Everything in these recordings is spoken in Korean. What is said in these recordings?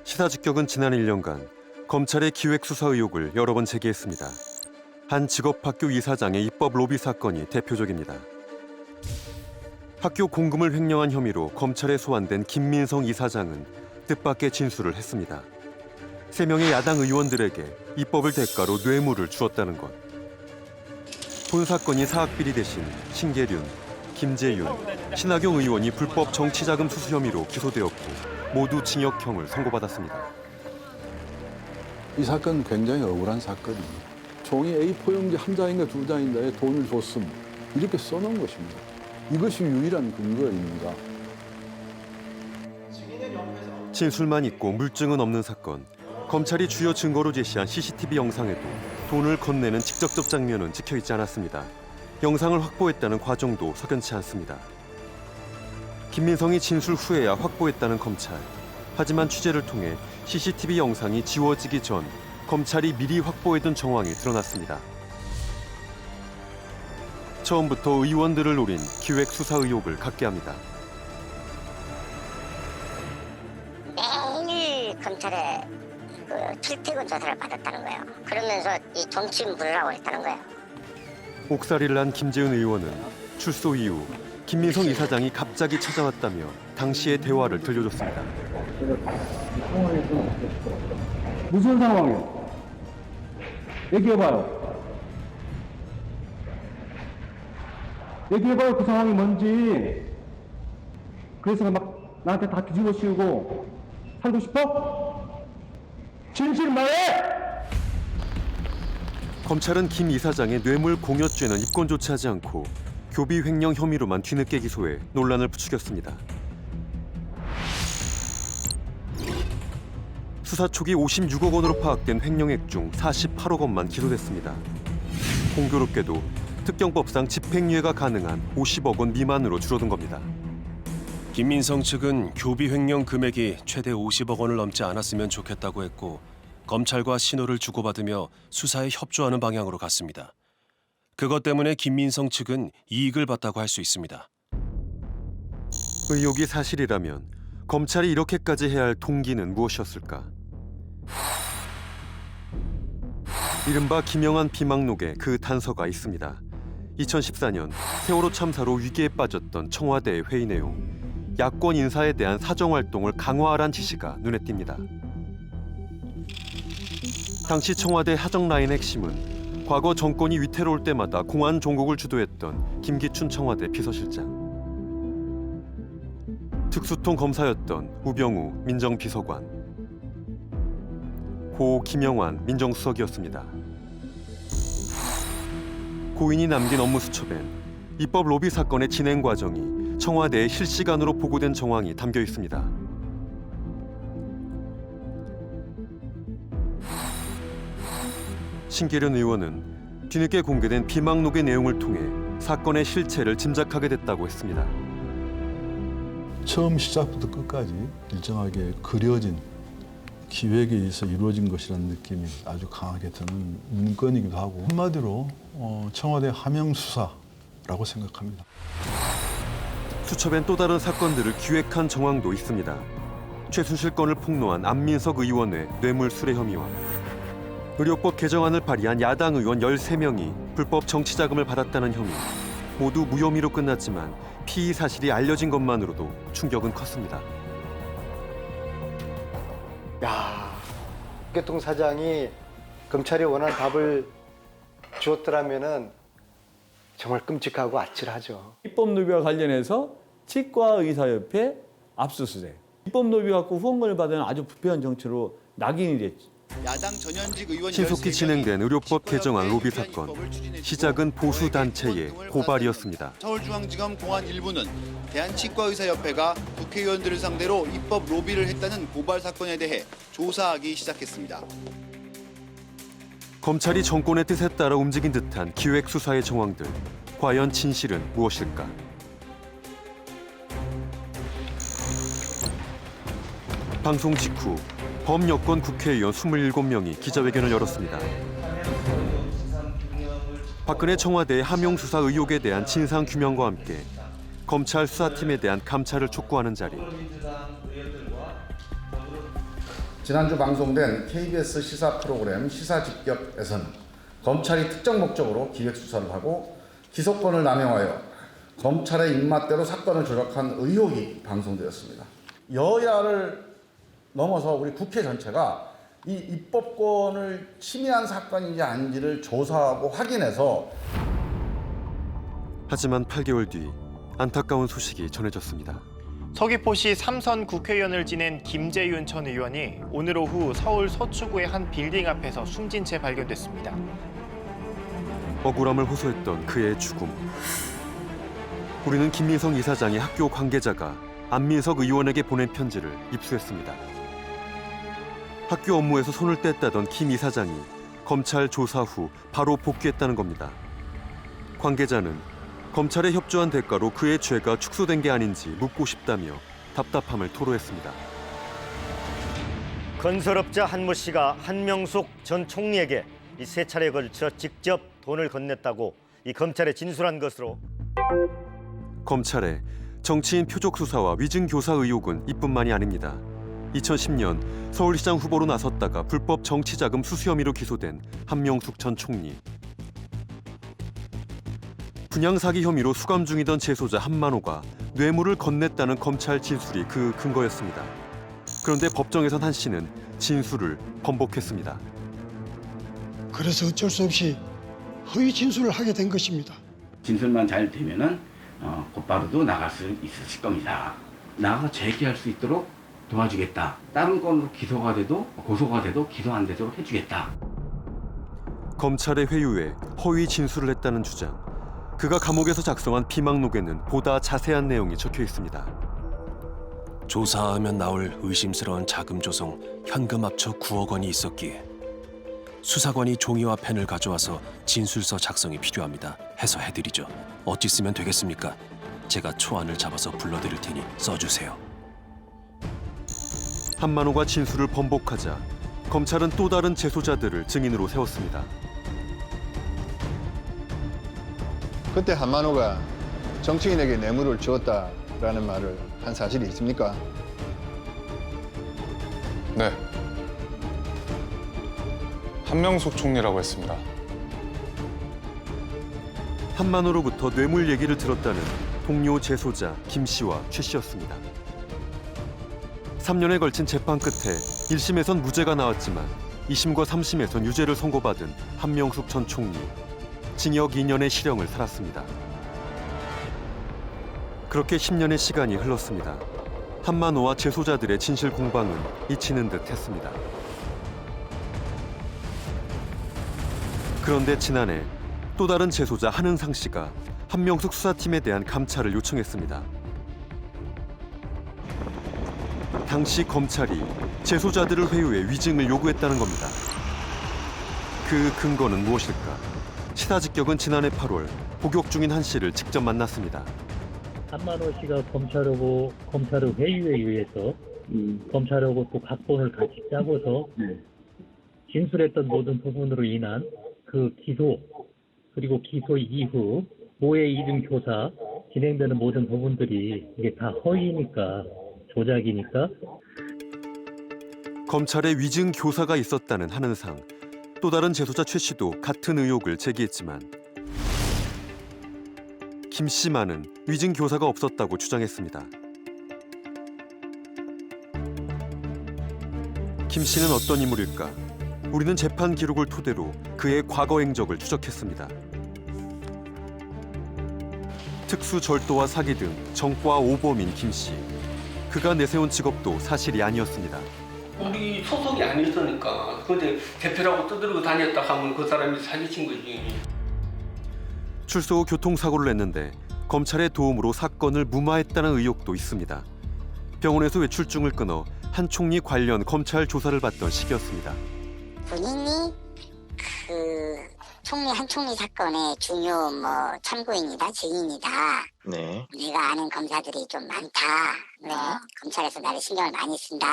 시사직격은 지난 1년간 검찰의 기획수사 의혹을 여러 번 제기했습니다. 한 직업학교 이사장의 입법 로비 사건이 대표적입니다. 학교 공금을 횡령한 혐의로 검찰에 소환된 김민성 이사장은 뜻밖의 진술을 했습니다. 3명의 야당 의원들에게 입법을 대가로 뇌물을 주었다는 것. 본 사건이 사학비리 대신 신계륜, 김재윤, 신하경 의원이 불법 정치자금 수수 혐의로 기소되었고 모두 징역형을 선고받았습니다. 이 사건은 굉장히 억울한 사건입니다. 종이 A4 용지 한 장인가 두 장인가에 돈을 줬음 이렇게 써놓은 것입니다. 이것이 유일한 근거입니다. 진술만 있고 물증은 없는 사건. 검찰이 주요 증거로 제시한 CCTV 영상에도 돈을 건네는 직접적 장면은 찍혀있지 않았습니다. 영상을 확보했다는 과정도 석연치 않습니다. 김민성이 진술 후에야 확보했다는 검찰. 하지만 취재를 통해 CCTV 영상이 지워지기 전 검찰이 미리 확보해둔 정황이 드러났습니다. 처음부터 의원들을 노린 기획수사 의혹을 갖게 합니다. 매일 검찰에 출퇴근 조사를 받았다는 거예요. 그러면서 이 정치 물으라고 했다는 거예요. 옥살이를 한 김재윤 의원은 출소 이후 김민성 이사장이 갑자기 찾아왔다며 당시의 대화를 들려줬습니다. 무슨 상황이에요? 얘기해봐요. 얘기해봐요. 그 상황이 뭔지. 그래서 막 나한테 다 뒤집어 씌우고 살고 싶어? 진실 말해! 검찰은 김 이사장의 뇌물 공여죄는 입건조차 하지 않고 교비 횡령 혐의로만 뒤늦게 기소해 논란을 부추겼습니다. 수사 초기 56억 원으로 파악된 횡령액 중 48억 원만 기소됐습니다. 공교롭게도 특경법상 집행유예가 가능한 50억 원 미만으로 줄어든 겁니다. 김민성 측은 교비 횡령 금액이 최대 50억 원을 넘지 않았으면 좋겠다고 했고 검찰과 신호를 주고받으며 수사에 협조하는 방향으로 갔습니다. 그것 때문에 김민성 측은 이익을 봤다고 할 수 있습니다. 의혹이 사실이라면 검찰이 이렇게까지 해야 할 동기는 무엇이었을까? 이른바 김영한 비망록에 그 단서가 있습니다. 2014년 세월호 참사로 위기에 빠졌던 청와대의 회의 내용. 야권 인사에 대한 사정활동을 강화하란 지시가 눈에 띕니다. 당시 청와대 하정라인의 핵심은 과거 정권이 위태로울 때마다 공안 종국을 주도했던 김기춘 청와대 비서실장. 특수통 검사였던 우병우 민정비서관. 고 김영환 민정수석이었습니다. 고인이 남긴 업무 수첩엔 입법 로비 사건의 진행 과정이 청와대에 실시간으로 보고된 정황이 담겨 있습니다. 신계륜 의원은 뒤늦게 공개된 비망록의 내용을 통해 사건의 실체를 짐작하게 됐다고 했습니다. 처음 시작부터 끝까지 일정하게 그려진 기획에 의해서 이루어진 것이라는 느낌이 아주 강하게 드는 문건이기도 하고 한마디로 청와대 하명 수사라고 생각합니다. 수첩엔 또 다른 사건들을 기획한 정황도 있습니다. 최순실 건을 폭로한 안민석 의원의 뇌물 수뢰 혐의와 의료법 개정안을 발의한 야당 의원 13명이 불법 정치자금을 받았다는 혐의. 모두 무혐의로 끝났지만 피의 사실이 알려진 것만으로도 충격은 컸습니다. 야, 국회통 사장이 검찰이 원하는 답을 주었더라면은 정말 끔찍하고 아찔하죠. 입법 로비와 관련해서 치과의사협회 압수수색. 입법 로비 갖고 후원금을 받은 아주 부패한 정치로 낙인이 됐죠. 야당 전현직 의원 신속히 진행된 의료법 개정안 로비 사건. 시작은 보수 단체의 고발이었습니다. 서울중앙지검 공안 1부는 대한치과의사협회가 국회의원들을 상대로 입법 로비를 했다는 고발 사건에 대해 조사하기 시작했습니다. 검찰이 정권의 뜻에 따라 움직인 듯한 기획 수사의 정황들. 과연 진실은 무엇일까? 방송 직후 범여권 국회의원 27명이 기자회견을 열었습니다. 박근혜 청와대의 하명수사 의혹에 대한 진상규명과 함께 검찰 수사팀에 대한 감찰을 촉구하는 자리. 지난주 방송된 KBS 시사 프로그램 시사직격에서는 검찰이 특정 목적으로 기획수사를 하고 기소권을 남용하여 검찰의 입맛대로 사건을 조작한 의혹이 방송되었습니다. 여야를 넘어서 우리 국회 전체가 이 입법권을 침해한 사건인지 아닌지를 조사하고 확인해서 하지만 8개월 뒤 안타까운 소식이 전해졌습니다. 서귀포시 3선 국회의원을 지낸 김재윤 전 의원이 오늘 오후 서울 서초구의 한 빌딩 앞에서 숨진 채 발견됐습니다. 억울함을 호소했던 그의 죽음. 우리는 김민성 이사장이 학교 관계자가 안민석 의원에게 보낸 편지를 입수했습니다. 학교 업무에서 손을 뗐다던 김 이사장이 검찰 조사 후 바로 복귀했다는 겁니다. 관계자는 검찰에 협조한 대가로 그의 죄가 축소된 게 아닌지 묻고 싶다며 답답함을 토로했습니다. 건설업자 한모 씨가 한명숙 전 총리에게 이 세 차례에 걸쳐 직접 돈을 건넸다고 이 검찰에 진술한 것으로 검찰의 정치인 표적 수사와 위증 교사 의혹은 이뿐만이 아닙니다. 2010년 서울시장 후보로 나섰다가 불법 정치자금 수수 혐의로 기소된 한명숙 전 총리. 분양 사기 혐의로 수감 중이던 재소자 한만호가 뇌물을 건넸다는 검찰 진술이 그 근거였습니다. 그런데 법정에선 한 씨는 진술을 번복했습니다. 그래서 어쩔 수 없이 허위 진술을 하게 된 것입니다. 진술만 잘 되면은 곧바로도 나갈 수 있으실 겁니다. 나가 재기할 수 있도록 도와주겠다. 다른 건으로 기소가 돼도 고소가 돼도 기소 안 되도록 해주겠다. 검찰의 회유에 허위 진술을 했다는 주장. 그가 감옥에서 작성한 비망록에는 보다 자세한 내용이 적혀 있습니다. 조사하면 나올 의심스러운 자금 조성, 현금 합쳐 9억 원이 있었기에 수사관이 종이와 펜을 가져와서 진술서 작성이 필요합니다. 해서 해드리죠. 어찌 쓰면 되겠습니까? 제가 초안을 잡아서 불러드릴 테니 써주세요. 한만호가 진술을 번복하자 검찰은 또 다른 재소자들을 증인으로 세웠습니다. 그때 한만호가 정치인에게 뇌물을 주었다라는 말을 한 사실이 있습니까? 네. 한명숙 총리라고 했습니다. 한만호로부터 뇌물 얘기를 들었다는 동료 재소자 김 씨와 최 씨였습니다. 3년에 걸친 재판 끝에 1심에선 무죄가 나왔지만 2심과 3심에선 유죄를 선고받은 한명숙 전 총리. 징역 2년의 실형을 살았습니다. 그렇게 10년의 시간이 흘렀습니다. 한만호와 재소자들의 진실 공방은 잊히는 듯 했습니다. 그런데 지난해 또 다른 재소자 한은상 씨가 한명숙 수사팀에 대한 감찰을 요청했습니다. 당시 검찰이 재소자들을 회유해 위증을 요구했다는 겁니다. 그 근거는 무엇일까? 시사직격은 지난해 8월 복역 중인 한 씨를 직접 만났습니다. 한만호 씨가 검찰의 회유에 의해서 검찰하고 또 각본을 같이 짜고서 진술했던 모든 부분으로 인한 그 기소 그리고 기소 이후 모의 이중 교사 진행되는 모든 부분들이 이게 다 허위니까 조작이니까 검찰에 위증 교사가 있었다는 한은상. 또 다른 재소자 최 씨도 같은 의혹을 제기했지만 김 씨만은 위증 교사가 없었다고 주장했습니다. 김 씨는 어떤 인물일까? 우리는 재판 기록을 토대로 그의 과거 행적을 추적했습니다. 특수 절도와 사기 등 정과 오범인 김 씨. 그가 내세운 직업도 사실이 아니었습니다. 우리 소속이 아니었으니까 근데 대표라고 떠들고 다녔다 하면 그 사람이 사기친 거지. 출소 후 교통사고를 냈는데 검찰의 도움으로 사건을 무마했다는 의혹도 있습니다. 병원에서 외출증을 끊어 한 총리 관련 검찰 조사를 받던 시기였습니다. 본인이 한 총리 사건의 중요 참고인이다, 증인이다. 네. 내가 아는 검사들이 좀 많다. 검찰에서 나를 신경을 많이 쓴다.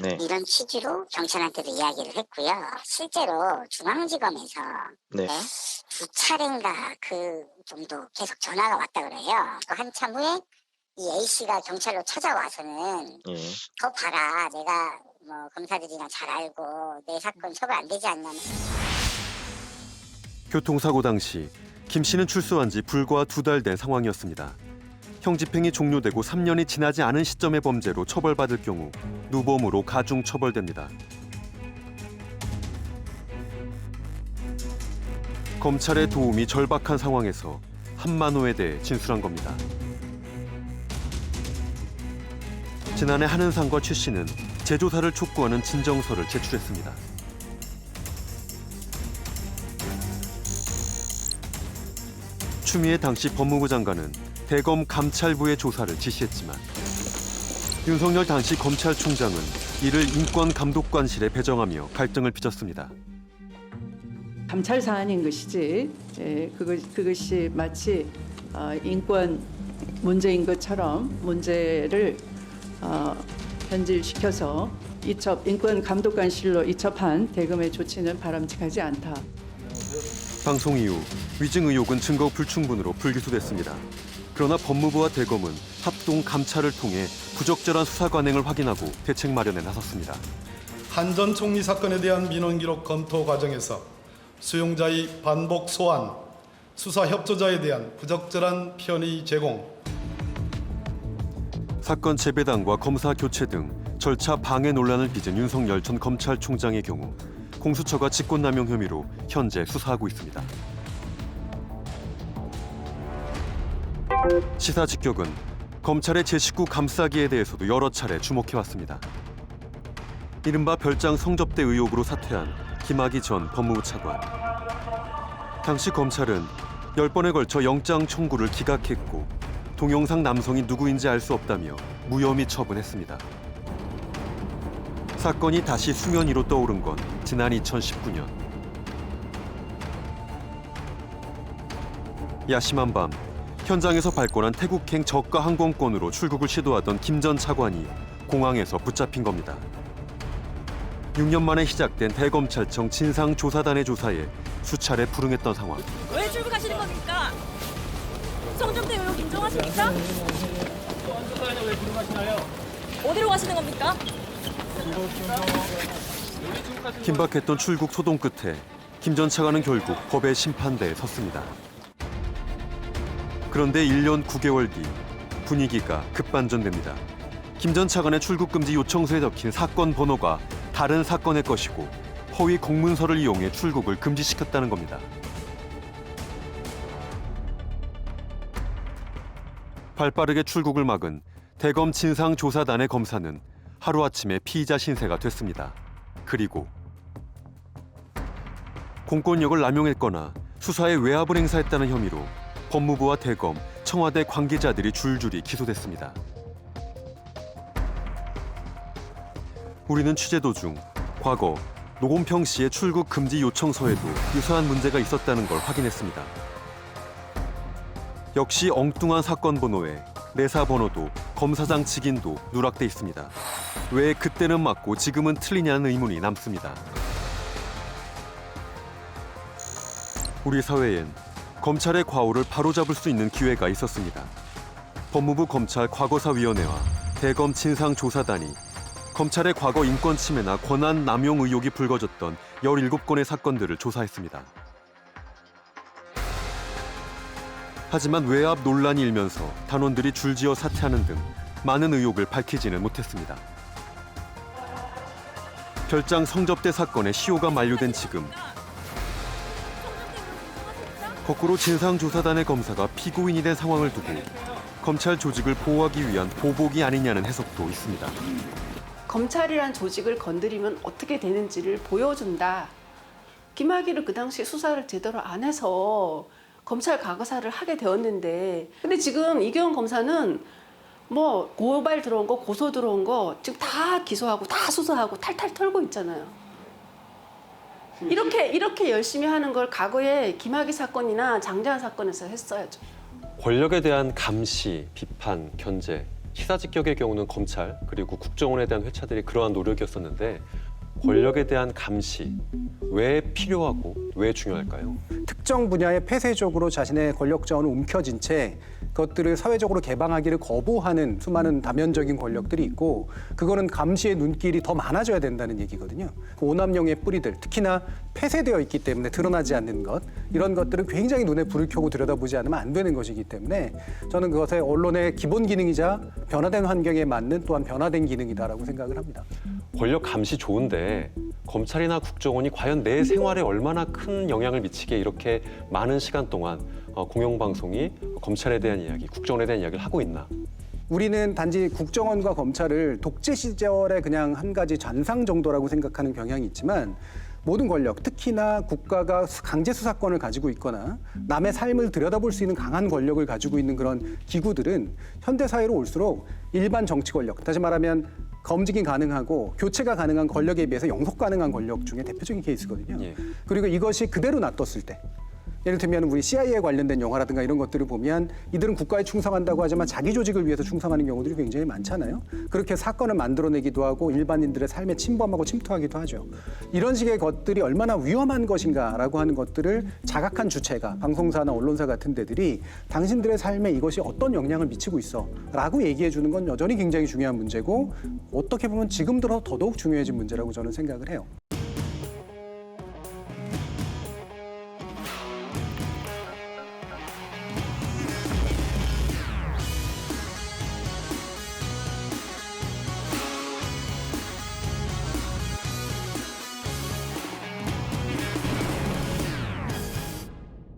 네. 이런 취지로 경찰한테도 이야기를 했고요. 실제로 중앙지검에서 네. 2차례인가 그 정도 계속 전화가 왔다 그래요. 한참 후에 이 A씨가 경찰로 찾아와서는 예. 봐라, 내가 뭐 검사들이나 잘 알고 내 사건 처벌 안 되지 않냐. 교통사고 당시 김 씨는 출소한 지 불과 2달 된 상황이었습니다. 형 집행이 종료되고 3년이 지나지 않은 시점의 범죄로 처벌받을 경우 누범으로 가중 처벌됩니다. 검찰의 도움이 절박한 상황에서 한만호에 대해 진술한 겁니다. 지난해 한은상과 최 씨는 재조사를 촉구하는 진정서를 제출했습니다. 추미애 당시 법무부 장관은 대검 감찰부의 조사를 지시했지만 윤석열 당시 검찰총장은 이를 인권감독관실에 배정하며 갈등을 빚었습니다. 감찰 사안인 것이지 그것이 마치 인권 문제인 것처럼 문제를 변질시켜서 인권감독관실로 이첩한 대검의 조치는 바람직하지 않다. 방송 이후 위증 의혹은 증거 불충분으로 불기소됐습니다. 그러나 법무부와 대검은 합동 감찰을 통해 부적절한 수사 관행을 확인하고 대책 마련에 나섰습니다. 한 전 총리 사건에 대한 민원 기록 검토 과정에서 수용자의 반복 소환, 수사 협조자에 대한 부적절한 편의 제공, 사건 재배당과 검사 교체 등 절차 방해 논란을 빚은 윤석열 전 검찰총장의 경우 공수처가 직권남용 혐의로 현재 수사하고 있습니다. 시사 직격은 검찰의 제19 감싸기에 대해서도 여러 차례 주목해왔습니다. 이른바 별장 성접대 의혹으로 사퇴한 김학의 전 법무부 차관. 당시 검찰은 10번에 걸쳐 영장 청구를 기각했고 동영상 남성이 누구인지 알 수 없다며 무혐의 처분했습니다. 사건이 다시 수면 위로 떠오른 건 지난 2019년. 야심한 밤 현장에서 발권한 태국행 저가 항공권으로 출국을 시도하던 김 전 차관이 공항에서 붙잡힌 겁니다. 6년 만에 시작된 대검찰청 진상조사단의 조사에 수차례 불응했던 상황. 왜 출국하시는 겁니까? 성접대 의혹 인정하십니까? 왜 불응하시나요? 어디로 가시는 겁니까? 긴박했던 출국 소동 끝에 김 전 차관은 결국 법의 심판대에 섰습니다. 그런데 1년 9개월 뒤 분위기가 급반전됩니다. 김 전 차관의 출국 금지 요청서에 적힌 사건 번호가 다른 사건의 것이고 허위 공문서를 이용해 출국을 금지시켰다는 겁니다. 발빠르게 출국을 막은 대검 진상조사단의 검사는 하루아침에 피의자 신세가 됐습니다. 그리고 공권력을 남용했거나 수사에 외압을 행사했다는 혐의로 법무부와 대검, 청와대 관계자들이 줄줄이 기소됐습니다. 우리는 취재 도중 과거 노건평 씨의 출국 금지 요청서에도 유사한 문제가 있었다는 걸 확인했습니다. 역시 엉뚱한 사건 번호에 내사 번호도 검사장 직인도 누락돼 있습니다. 왜 그때는 맞고 지금은 틀리냐는 의문이 남습니다. 우리 사회엔 검찰의 과오를 바로잡을 수 있는 기회가 있었습니다. 법무부 검찰 과거사위원회와 대검 진상조사단이 검찰의 과거 인권 침해나 권한 남용 의혹이 불거졌던 17건의 사건들을 조사했습니다. 하지만 외압 논란이 일면서 단원들이 줄지어 사퇴하는 등 많은 의혹을 밝히지는 못했습니다. 별장 성접대 사건의 시효가 만료된 지금 거꾸로 진상조사단의 검사가 피고인이 된 상황을 두고 검찰 조직을 보호하기 위한 보복이 아니냐는 해석도 있습니다. 검찰이란 조직을 건드리면 어떻게 되는지를 보여준다. 김학의를 그 당시에 수사를 제대로 안 해서 검찰 과거사를 하게 되었는데, 근데 지금 이경원 검사는 뭐 고발 들어온 거, 고소 들어온 거 지금 다 기소하고 다 수사하고 탈탈 털고 있잖아요. 이렇게 열심히 하는 걸 과거에 김학의 사건이나 장자연 사건에서 했어야죠. 권력에 대한 감시, 비판, 견제, 시사직격의 경우는 검찰 그리고 국정원에 대한 회차들이 그러한 노력이었었는데 권력에 대한 감시 왜 필요하고 왜 중요할까요? 특정 분야에 폐쇄적으로 자신의 권력 자원을 움켜쥔 채 그것들을 사회적으로 개방하기를 거부하는 수많은 다면적인 권력들이 있고 그거는 감시의 눈길이 더 많아져야 된다는 얘기거든요. 그 오남용의 뿌리들, 특히나 폐쇄되어 있기 때문에 드러나지 않는 것, 이런 것들은 굉장히 눈에 불을 켜고 들여다보지 않으면 안 되는 것이기 때문에 저는 그것의 언론의 기본 기능이자 변화된 환경에 맞는 또한 변화된 기능이다라고 생각을 합니다. 권력 감시 좋은데 검찰이나 국정원이 과연 내 생활에 얼마나 큰 영향을 미치게 이렇게 많은 시간 동안 공영방송이 검찰에 대한 이야기, 국정원에 대한 이야기를 하고 있나? 우리는 단지 국정원과 검찰을 독재 시절의 그냥 한 가지 잔상 정도라고 생각하는 경향이 있지만 모든 권력, 특히나 국가가 강제 수사권을 가지고 있거나 남의 삶을 들여다볼 수 있는 강한 권력을 가지고 있는 그런 기구들은 현대 사회로 올수록 일반 정치 권력, 다시 말하면 검증이 가능하고 교체가 가능한 권력에 비해서 영속 가능한 권력 중에 대표적인 케이스거든요. 그리고 이것이 그대로 놔뒀을 때 예를 들면 우리 CIA에 관련된 영화라든가 이런 것들을 보면 이들은 국가에 충성한다고 하지만 자기 조직을 위해서 충성하는 경우들이 굉장히 많잖아요. 그렇게 사건을 만들어내기도 하고 일반인들의 삶에 침범하고 침투하기도 하죠. 이런 식의 것들이 얼마나 위험한 것인가라고 하는 것들을 자각한 주체가 방송사나 언론사 같은 데들이 당신들의 삶에 이것이 어떤 영향을 미치고 있어 라고 얘기해 주는 건 여전히 굉장히 중요한 문제고 어떻게 보면 지금 들어 더더욱 중요해진 문제라고 저는 생각을 해요.